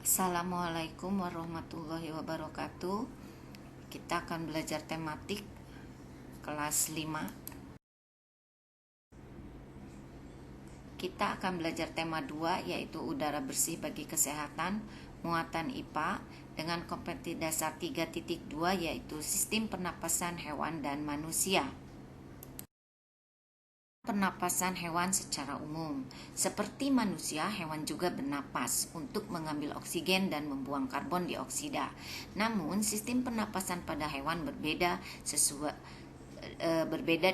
Assalamualaikum warahmatullahi wabarakatuh. Kita akan belajar tematik kelas 5. Kita akan belajar tema 2, yaitu udara bersih bagi kesehatan, muatan IPA dengan kompetensi dasar 3.2, yaitu sistem pernapasan hewan dan manusia. Pernapasan hewan secara umum. Seperti manusia, hewan juga bernapas untuk mengambil oksigen dan membuang karbon dioksida. Namun, sistem pernapasan pada hewan berbeda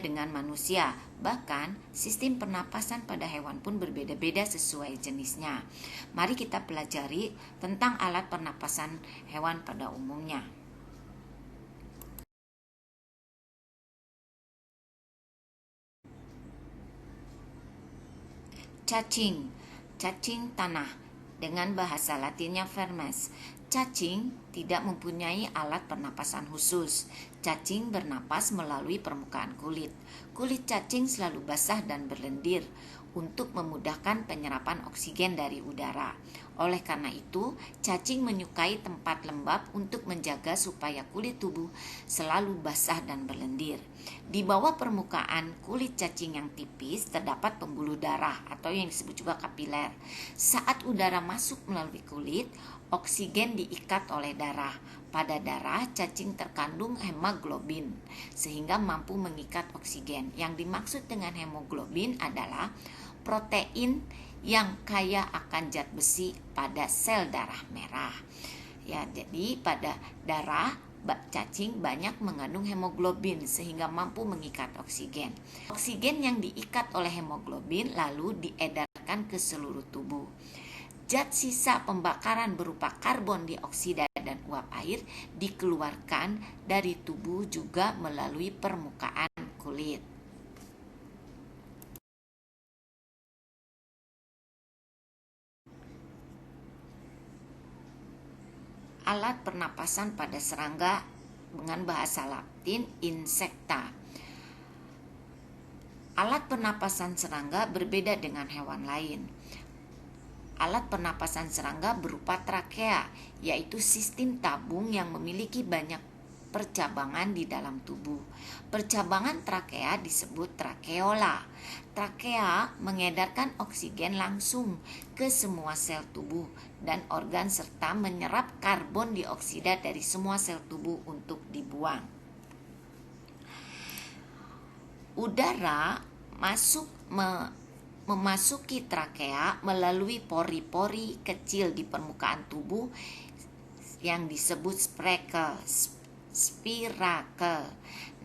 dengan manusia. Bahkan, sistem pernapasan pada hewan pun berbeda-beda sesuai jenisnya. Mari kita pelajari tentang alat pernapasan hewan pada umumnya. Cacing tanah, dengan bahasa latinnya vermes. Cacing tidak mempunyai alat pernapasan khusus. Cacing bernapas melalui permukaan kulit. Kulit cacing selalu basah dan berlendir untuk memudahkan penyerapan oksigen dari udara. Oleh karena itu, cacing menyukai tempat lembab untuk menjaga supaya kulit tubuh selalu basah dan berlendir. Di bawah permukaan kulit cacing yang tipis terdapat pembuluh darah atau yang disebut juga kapiler. Saat udara masuk melalui kulit, oksigen diikat oleh darah. Pada darah, cacing terkandung hemoglobin sehingga mampu mengikat oksigen. Yang dimaksud dengan hemoglobin adalah protein yang kaya akan zat besi pada sel darah merah. Ya, jadi pada darah cacing banyak mengandung hemoglobin sehingga mampu mengikat oksigen. Oksigen yang diikat oleh hemoglobin lalu diedarkan ke seluruh tubuh. Zat sisa pembakaran berupa karbon dioksida dan uap air dikeluarkan dari tubuh juga melalui permukaan kulit. Alat pernapasan pada serangga dengan bahasa Latin insecta. Alat pernapasan serangga berbeda dengan hewan lain. Alat pernapasan serangga berupa trakea, yaitu sistem tabung yang memiliki banyak percabangan di dalam tubuh. Percabangan trakea disebut trakeola. Trakea mengedarkan oksigen langsung ke semua sel tubuh dan organ serta menyerap karbon dioksida dari semua sel tubuh untuk dibuang. Udara memasuki trakea melalui pori-pori kecil di permukaan tubuh yang disebut spirakel.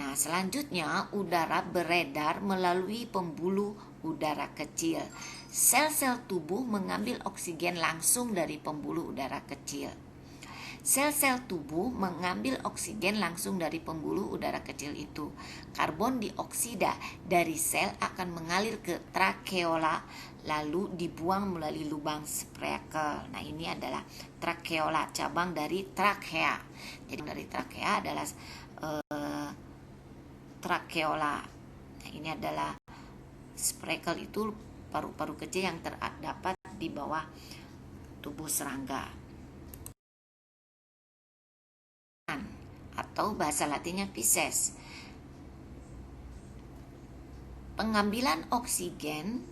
Nah, selanjutnya udara beredar melalui pembuluh udara kecil. Sel-sel tubuh mengambil oksigen langsung dari pembuluh udara kecil. Sel-sel tubuh mengambil oksigen langsung dari pembuluh udara kecil itu. Karbon dioksida dari sel akan mengalir ke trakeola lalu dibuang melalui lubang spirakel. Nah, ini adalah trakeola, cabang dari trakea. Jadi dari trakea adalah trakeola. Nah, ini adalah spirakel, itu paru-paru kecil yang terdapat di bawah tubuh serangga. Atau bahasa latinnya Pisces. Pengambilan oksigen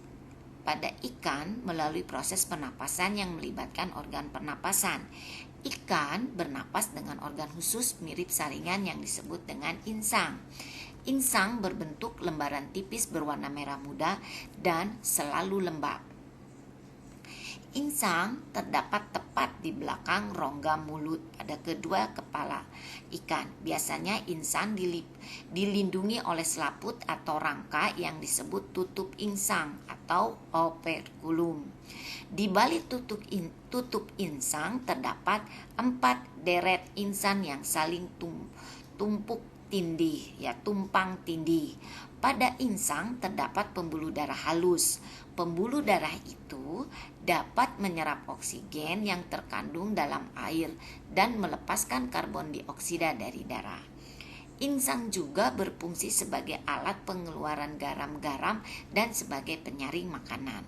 pada ikan melalui proses pernapasan yang melibatkan organ pernapasan. Ikan bernapas dengan organ khusus mirip saringan yang disebut dengan insang. Insang berbentuk lembaran tipis berwarna merah muda dan selalu lembab. Insang terdapat tepat di belakang rongga mulut pada kedua kepala ikan. Biasanya insang dilindungi oleh selaput atau rangka yang disebut tutup insang atau operculum. Di balik tutup insang terdapat 4 deret insang yang saling tumpang tindih. Pada insang terdapat pembuluh darah halus. Pembuluh darah itu dapat menyerap oksigen yang terkandung dalam air dan melepaskan karbon dioksida dari darah. Insang juga berfungsi sebagai alat pengeluaran garam-garam dan sebagai penyaring makanan.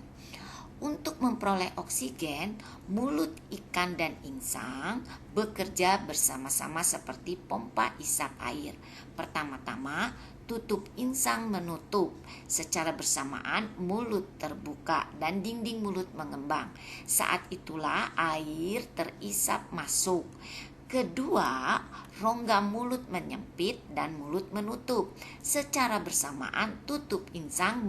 Untuk Untuk memperoleh oksigen, mulut ikan dan insang bekerja bersama-sama seperti pompa isap air. Pertama-tama, tutup insang menutup. Secara bersamaan, mulut terbuka dan dinding mulut mengembang. Saat itulah air terisap masuk. Kedua, rongga mulut menyempit dan mulut menutup. Secara bersamaan, tutup insang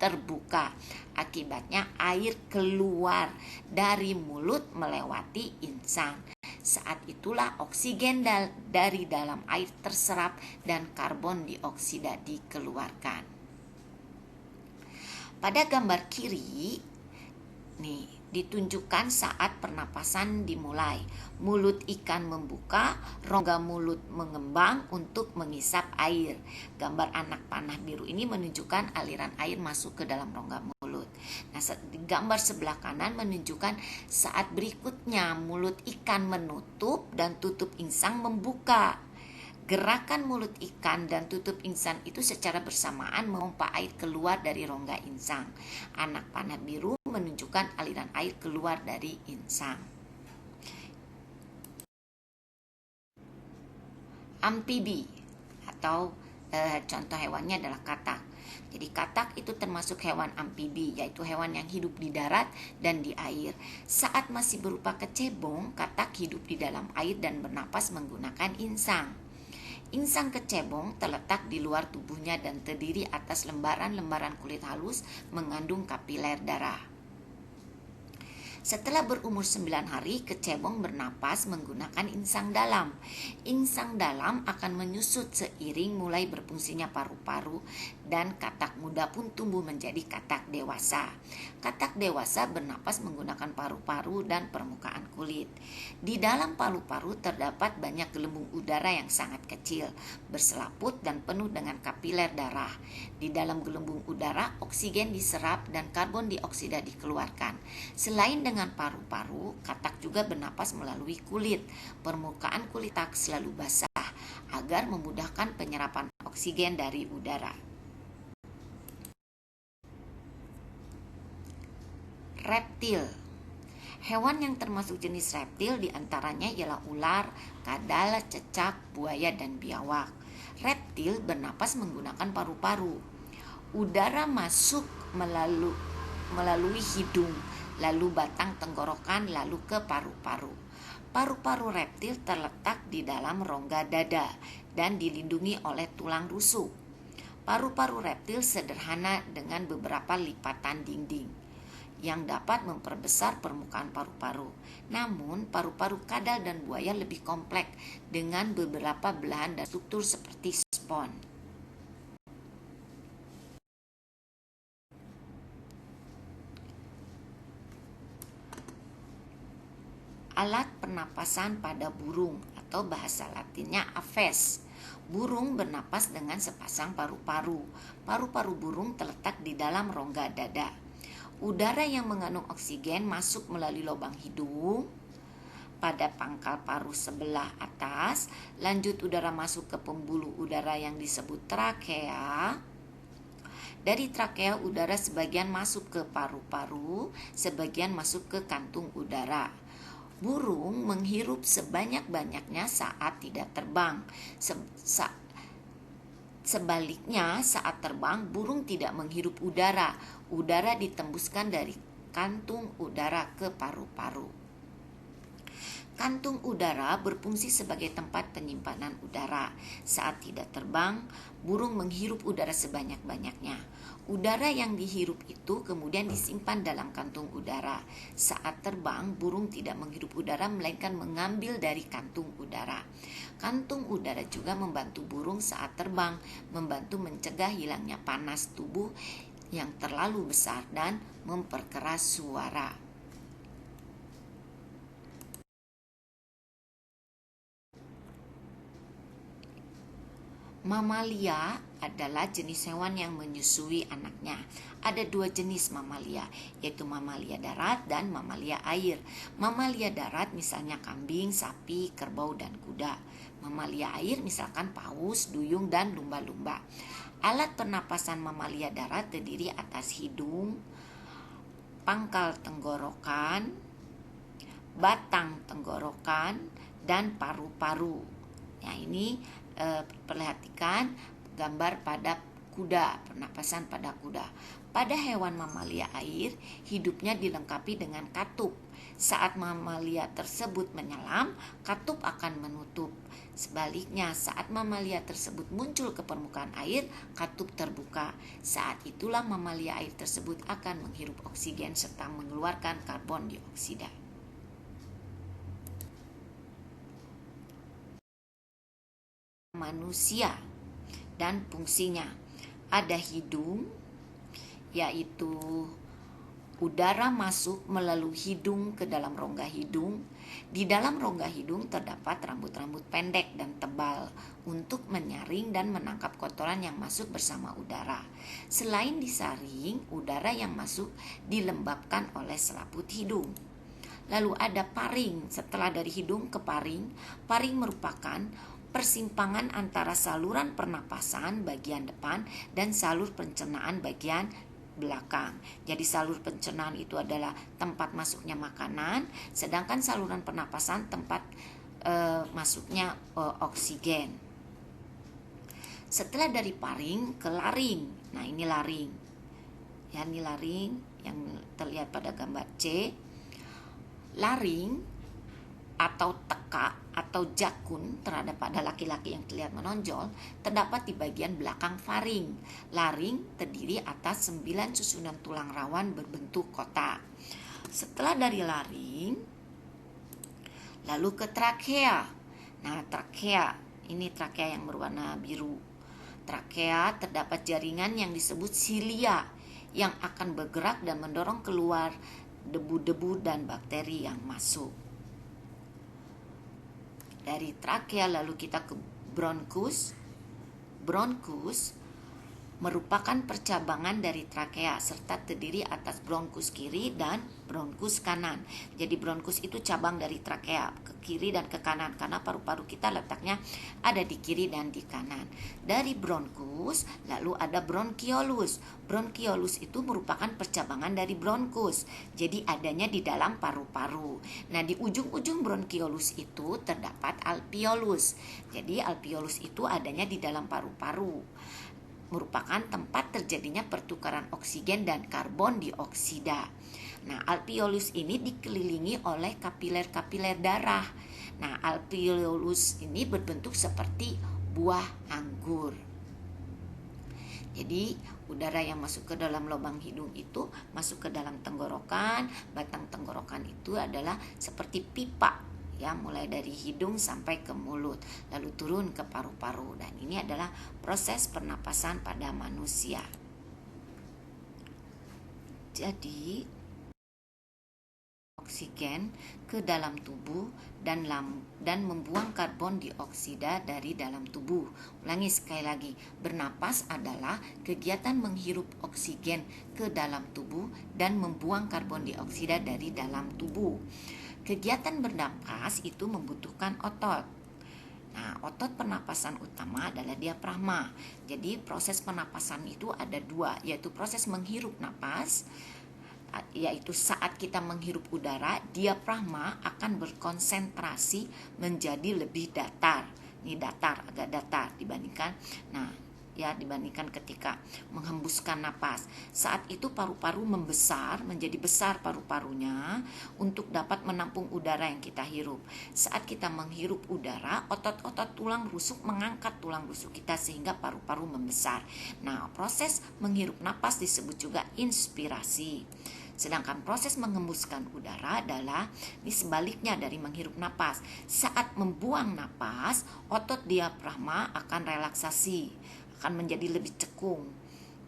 terbuka. Akibatnya air keluar dari mulut melewati insang. Saat itulah oksigen dari dalam air terserap dan karbon dioksida dikeluarkan. Pada gambar kiri, nih ditunjukkan saat pernapasan dimulai. Mulut ikan membuka, rongga mulut mengembang untuk mengisap air. Gambar anak panah biru ini menunjukkan aliran air masuk ke dalam rongga mulut. Nah, gambar sebelah kanan menunjukkan saat berikutnya mulut ikan menutup dan tutup insang membuka. Gerakan mulut ikan dan tutup insang itu secara bersamaan memompa air keluar dari rongga insang. Anak panah biru menunjukkan aliran air keluar dari insang. Amfibi atau contoh hewannya adalah katak. Jadi katak itu termasuk hewan amfibi, yaitu hewan yang hidup di darat dan di air. Saat masih berupa kecebong, katak hidup di dalam air dan bernapas menggunakan insang. Insang kecebong terletak di luar tubuhnya dan terdiri atas lembaran-lembaran kulit halus mengandung kapiler darah. Setelah berumur 9 hari, kecebong bernapas menggunakan insang dalam. Insang dalam akan menyusut seiring mulai berfungsinya paru-paru dan katak muda pun tumbuh menjadi katak dewasa. Katak dewasa bernapas menggunakan paru-paru dan permukaan kulit. Di dalam paru-paru terdapat banyak gelembung udara yang sangat kecil, berselaput dan penuh dengan kapiler darah. Di dalam gelembung udara, oksigen diserap dan karbon dioksida dikeluarkan. Selain dengan paru-paru, katak juga bernapas melalui kulit. Permukaan kulit katak selalu basah agar memudahkan penyerapan oksigen dari udara. Reptil. Hewan yang termasuk jenis reptil diantaranya ialah ular, kadal, cecak, buaya, dan biawak. Reptil bernapas menggunakan paru-paru. Udara masuk melalui hidung, lalu batang tenggorokan, lalu ke paru-paru. Paru-paru reptil terletak di dalam rongga dada dan dilindungi oleh tulang rusuk. Paru-paru reptil sederhana dengan beberapa lipatan dinding yang dapat memperbesar permukaan paru-paru. Namun, paru-paru kadal dan buaya lebih kompleks dengan beberapa belahan dan struktur seperti spons. Alat pernapasan pada burung atau bahasa latinnya aves. Burung bernapas dengan sepasang paru-paru. Paru-paru burung terletak di dalam rongga dada. Udara yang mengandung oksigen masuk melalui lubang hidung pada pangkal paru sebelah atas. Lanjut udara masuk ke pembuluh udara yang disebut trakea. Dari trakea udara sebagian masuk ke paru-paru, sebagian masuk ke kantung udara. Burung menghirup sebanyak-banyaknya saat tidak terbang. Sebaliknya, saat terbang, burung tidak menghirup udara. Udara ditembuskan dari kantung udara ke paru-paru. Kantung udara berfungsi sebagai tempat penyimpanan udara. Saat tidak terbang, burung menghirup udara sebanyak-banyaknya. Udara yang dihirup itu kemudian disimpan dalam kantung udara. Saat terbang, burung tidak menghirup udara melainkan mengambil dari kantung udara. Kantung udara juga membantu burung saat terbang, membantu mencegah hilangnya panas tubuh yang terlalu besar dan memperkeras suara. Mamalia adalah jenis hewan yang menyusui anaknya. Ada dua jenis mamalia, yaitu mamalia darat dan mamalia air. Mamalia darat misalnya kambing, sapi, kerbau, dan kuda. Mamalia air misalkan paus, duyung, dan lumba-lumba. Alat pernapasan mamalia darat terdiri atas hidung, pangkal tenggorokan, batang tenggorokan, dan paru-paru. Nah, ini perhatikan gambar pada kuda, pernapasan pada kuda. Pada hewan mamalia air, hidupnya dilengkapi dengan katup. Saat mamalia tersebut menyelam, katup akan menutup. Sebaliknya, saat mamalia tersebut muncul ke permukaan air, katup terbuka. Saat itulah mamalia air tersebut akan menghirup oksigen serta mengeluarkan karbon dioksida. Manusia dan fungsinya. Ada hidung, yaitu udara masuk melalui hidung ke dalam rongga hidung. Di dalam rongga hidung terdapat rambut-rambut pendek dan tebal untuk menyaring dan menangkap kotoran yang masuk bersama udara. Selain disaring, udara yang masuk dilembabkan oleh selaput hidung. Lalu ada paring. Setelah dari hidung ke paring, paring merupakan persimpangan antara saluran pernapasan bagian depan dan salur pencernaan bagian belakang. Jadi salur pencernaan itu adalah tempat masuknya makanan, sedangkan saluran pernapasan tempat masuknya oksigen. Setelah dari paring ke laring. Nah, ini laring. Ya, ini laring yang terlihat pada gambar C. Laring atau teka atau jakun terhadap pada laki-laki yang terlihat menonjol terdapat di bagian belakang faring. Laring terdiri atas 9 susunan tulang rawan berbentuk kotak. Setelah dari laring, lalu ke trakea. Nah, trakea, ini trakea yang berwarna biru. Trakea terdapat jaringan yang disebut silia yang akan bergerak dan mendorong keluar debu-debu dan bakteri yang masuk. Dari trakea lalu kita ke bronkus. Bronkus merupakan percabangan dari trakea serta terdiri atas bronkus kiri dan bronkus kanan. Jadi bronkus itu cabang dari trakea ke kiri dan ke kanan karena paru-paru kita letaknya ada di kiri dan di kanan. Dari bronkus lalu ada bronkiolus. Bronkiolus itu merupakan percabangan dari bronkus. Jadi adanya di dalam paru-paru. Nah, di ujung-ujung bronkiolus itu terdapat alveolus. Jadi alveolus itu adanya di dalam paru-paru, merupakan tempat terjadinya pertukaran oksigen dan karbon dioksida. Nah, alveolus ini dikelilingi oleh kapiler-kapiler darah. Nah, alveolus ini berbentuk seperti buah anggur. Jadi, udara yang masuk ke dalam lubang hidung itu masuk ke dalam tenggorokan. Batang tenggorokan itu adalah seperti pipa, ya, mulai dari hidung sampai ke mulut, lalu turun ke paru-paru, dan ini adalah proses pernapasan pada manusia. Jadi oksigen ke dalam tubuh dan membuang karbon dioksida dari dalam tubuh. Ulangi sekali lagi, bernapas adalah kegiatan menghirup oksigen ke dalam tubuh dan membuang karbon dioksida dari dalam tubuh. Kegiatan bernapas itu membutuhkan otot. Nah, otot pernapasan utama adalah diafragma. Jadi proses pernapasan itu ada dua, yaitu proses menghirup napas, yaitu saat kita menghirup udara, diafragma akan berkonsentrasi menjadi lebih datar. Ini datar, agak datar dibandingkan dibandingkan ketika menghembuskan napas. Saat itu paru-paru membesar, menjadi besar paru-parunya untuk dapat menampung udara yang kita hirup. Saat kita menghirup udara, otot-otot tulang rusuk mengangkat tulang rusuk kita sehingga paru-paru membesar. Nah, proses menghirup napas disebut juga inspirasi. Sedangkan proses menghembuskan udara adalah sebaliknya dari menghirup napas. Saat membuang napas, otot diafragma akan relaksasi, akan menjadi lebih cekung.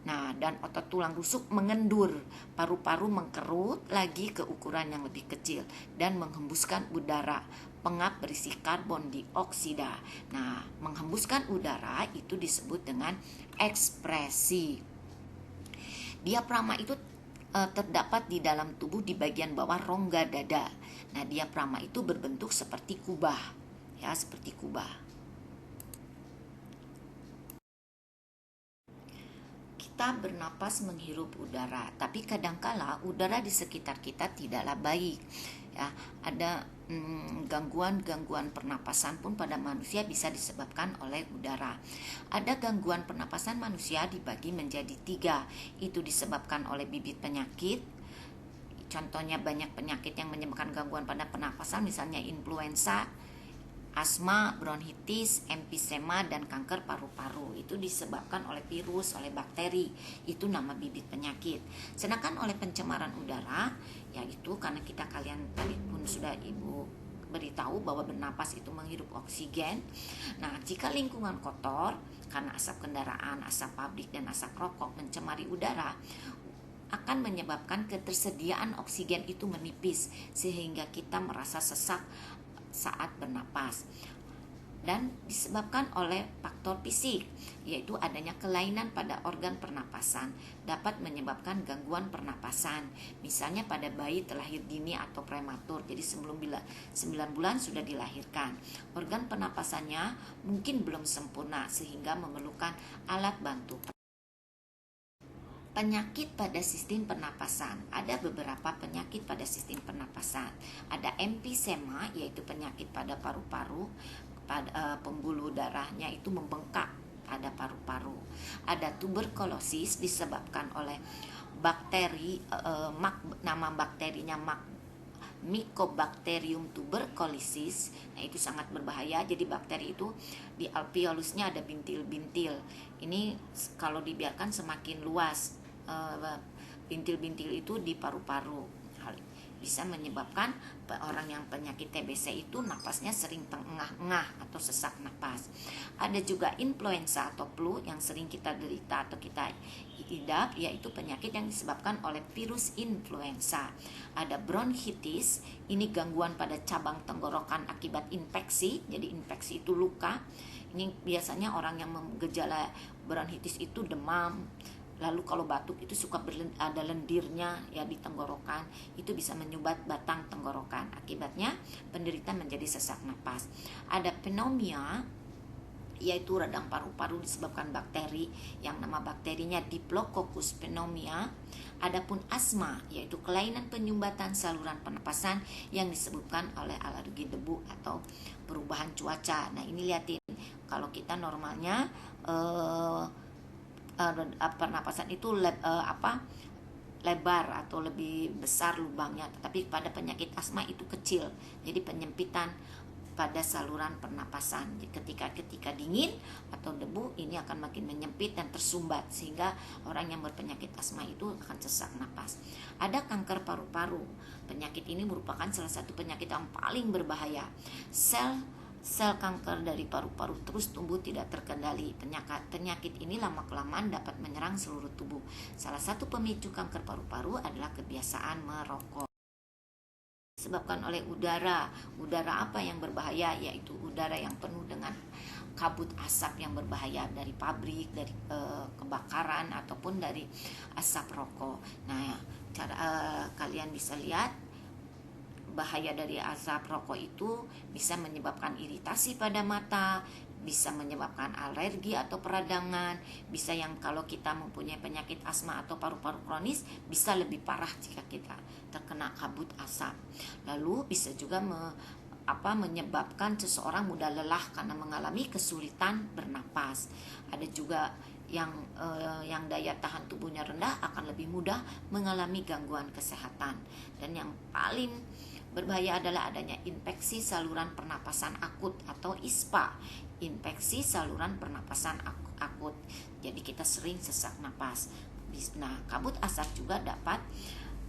Nah, dan otot tulang rusuk mengendur, paru-paru mengkerut lagi ke ukuran yang lebih kecil dan menghembuskan udara pengap berisi karbon dioksida. Nah, menghembuskan udara itu disebut dengan ekspresi. Diafragma itu terdapat di dalam tubuh di bagian bawah rongga dada. Nah, diafragma itu berbentuk seperti kubah, ya, seperti kubah. kita bernapas menghirup udara, tapi kadangkala udara di sekitar kita tidaklah baik. Ya, ada gangguan-gangguan pernapasan pun pada manusia bisa disebabkan oleh udara. Ada gangguan pernapasan manusia dibagi menjadi 3, itu disebabkan oleh bibit penyakit. Contohnya banyak penyakit yang menyebabkan gangguan pada pernapasan, misalnya influenza, asma, bronkitis, emfisema, dan kanker paru-paru. Itu disebabkan oleh virus, oleh bakteri. Itu nama bibit penyakit. Sedangkan oleh pencemaran udara, yaitu karena kalian tadi pun sudah Ibu beritahu bahwa bernapas itu menghirup oksigen. Nah, jika lingkungan kotor karena asap kendaraan, asap pabrik, dan asap rokok mencemari udara, akan menyebabkan ketersediaan oksigen itu menipis sehingga kita merasa sesak saat bernapas. Dan disebabkan oleh faktor fisik, yaitu adanya kelainan pada organ pernapasan dapat menyebabkan gangguan pernapasan. Misalnya pada bayi terlahir dini atau prematur, jadi sebelum 9 bulan sudah dilahirkan, organ pernapasannya mungkin belum sempurna sehingga memerlukan alat bantu. Penyakit pada sistem pernapasan. Ada beberapa penyakit pada sistem pernapasan. Ada emfisema, yaitu penyakit pada paru-paru, pada pembuluh darahnya itu membengkak pada paru-paru. Ada tuberkulosis disebabkan oleh bakteri, nama bakterinya Mycobacterium tuberculosis. Nah, itu sangat berbahaya. Jadi bakteri itu di alveolusnya ada bintil-bintil. Ini kalau dibiarkan semakin luas bintil-bintil itu di paru-paru, bisa menyebabkan orang yang penyakit TBC itu napasnya sering terengah-engah atau sesak napas. Ada juga influenza atau flu yang sering kita derita atau kita idap, yaitu penyakit yang disebabkan oleh virus influenza. Ada bronkitis, ini gangguan pada cabang tenggorokan akibat infeksi. Jadi infeksi itu luka. Ini biasanya orang yang gejala bronkitis itu demam. Lalu kalau batuk itu suka ada lendirnya ya di tenggorokan, itu bisa menyumbat batang tenggorokan. Akibatnya penderita menjadi sesak napas. Ada pneumonia, yaitu radang paru-paru disebabkan bakteri yang nama bakterinya Diplococcus pneumoniae. Adapun asma, yaitu kelainan penyumbatan saluran pernapasan yang disebabkan oleh alergi debu atau perubahan cuaca. Nah, ini lihatin, kalau kita normalnya pernapasan itu lebar atau lebih besar lubangnya, tetapi pada penyakit asma itu kecil, jadi penyempitan pada saluran pernapasan. Ketika dingin atau debu, ini akan makin menyempit dan tersumbat sehingga orang yang berpenyakit asma itu akan sesak napas. Ada kanker paru-paru. Penyakit ini merupakan salah satu penyakit yang paling berbahaya. Sel kanker dari paru-paru terus tumbuh tidak terkendali. Penyakit ini lama-kelamaan dapat menyerang seluruh tubuh. Salah satu pemicu kanker paru-paru adalah kebiasaan merokok. Disebabkan oleh udara. Udara apa yang berbahaya? Yaitu udara yang penuh dengan kabut asap yang berbahaya dari pabrik, dari kebakaran, ataupun dari asap rokok. Nah, kalian bisa lihat bahaya dari asap rokok itu bisa menyebabkan iritasi pada mata, bisa menyebabkan alergi atau peradangan, bisa yang kalau kita mempunyai penyakit asma atau paru-paru kronis bisa lebih parah jika kita terkena kabut asap. Lalu bisa juga menyebabkan seseorang mudah lelah karena mengalami kesulitan bernapas. Ada juga yang daya tahan tubuhnya rendah akan lebih mudah mengalami gangguan kesehatan. Dan yang paling berbahaya adalah adanya infeksi saluran pernapasan akut atau ISPA, infeksi saluran pernapasan akut. Jadi kita sering sesak napas. Nah, kabut asap juga dapat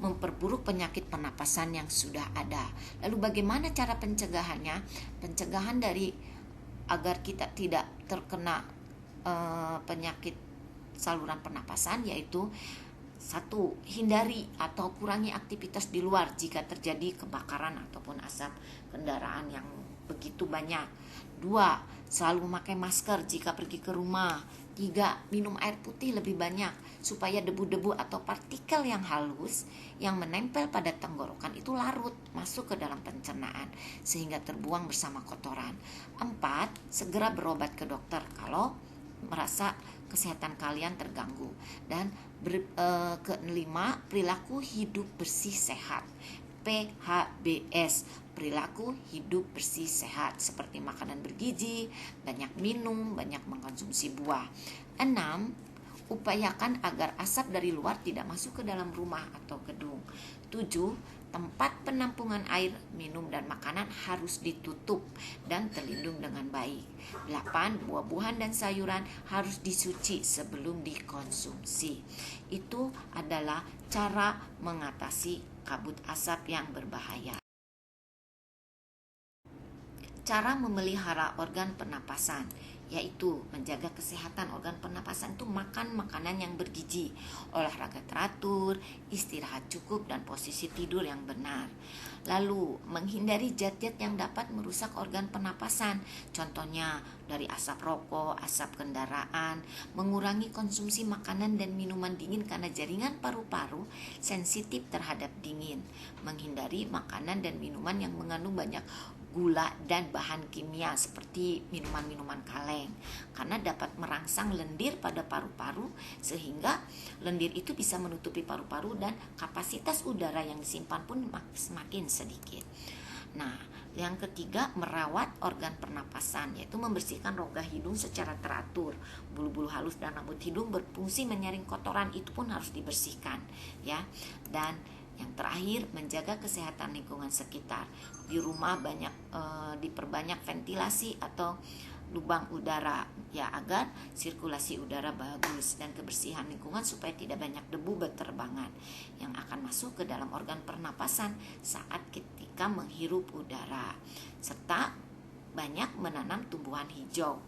memperburuk penyakit pernapasan yang sudah ada. Lalu bagaimana cara pencegahannya? Pencegahan agar kita tidak terkena penyakit saluran pernapasan yaitu: 1. Hindari atau kurangi aktivitas di luar jika terjadi kebakaran ataupun asap kendaraan yang begitu banyak. 2. Selalu memakai masker jika pergi ke rumah. 3. Minum air putih lebih banyak supaya debu-debu atau partikel yang halus yang menempel pada tenggorokan itu larut masuk ke dalam pencernaan sehingga terbuang bersama kotoran. 4. Segera berobat ke dokter kalau merasa kesehatan kalian terganggu. Dan kelima, perilaku hidup bersih sehat, PHBS, perilaku hidup bersih sehat, seperti makanan bergizi, banyak minum, banyak mengkonsumsi buah. 6, upayakan agar asap dari luar tidak masuk ke dalam rumah atau gedung. 7, tempat penampungan air, minum, dan makanan harus ditutup dan terlindung dengan baik. 8, buah-buahan dan sayuran harus disuci sebelum dikonsumsi. Itu adalah cara mengatasi kabut asap yang berbahaya. Cara memelihara organ pernapasan, yaitu menjaga kesehatan organ pernapasan itu makan makanan yang bergizi, olahraga teratur, istirahat cukup, dan posisi tidur yang benar. Lalu, menghindari zat-zat yang dapat merusak organ pernapasan, contohnya dari asap rokok, asap kendaraan, mengurangi konsumsi makanan dan minuman dingin karena jaringan paru-paru sensitif terhadap dingin, menghindari makanan dan minuman yang mengandung banyak gula dan bahan kimia seperti minuman-minuman kaleng, karena dapat merangsang lendir pada paru-paru sehingga lendir itu bisa menutupi paru-paru dan kapasitas udara yang disimpan pun semakin sedikit. Nah, yang ketiga, merawat organ pernapasan, yaitu membersihkan rongga hidung secara teratur. Bulu-bulu halus dan rambut hidung berfungsi menyaring kotoran, itu pun harus dibersihkan, ya. Dan yang terakhir, menjaga kesehatan lingkungan sekitar. Di rumah diperbanyak ventilasi atau lubang udara, ya, agar sirkulasi udara bagus dan kebersihan lingkungan supaya tidak banyak debu berterbangan yang akan masuk ke dalam organ pernapasan saat ketika menghirup udara. Serta banyak menanam tumbuhan hijau,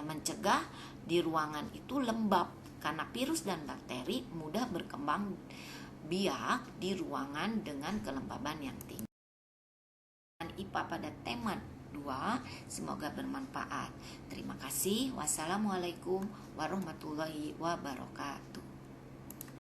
mencegah di ruangan itu lembab karena virus dan bakteri mudah berkembang biak di ruangan dengan kelembaban yang tinggi. IPA pada tema 2, semoga bermanfaat. Terima kasih. Wassalamualaikum warahmatullahi wabarakatuh.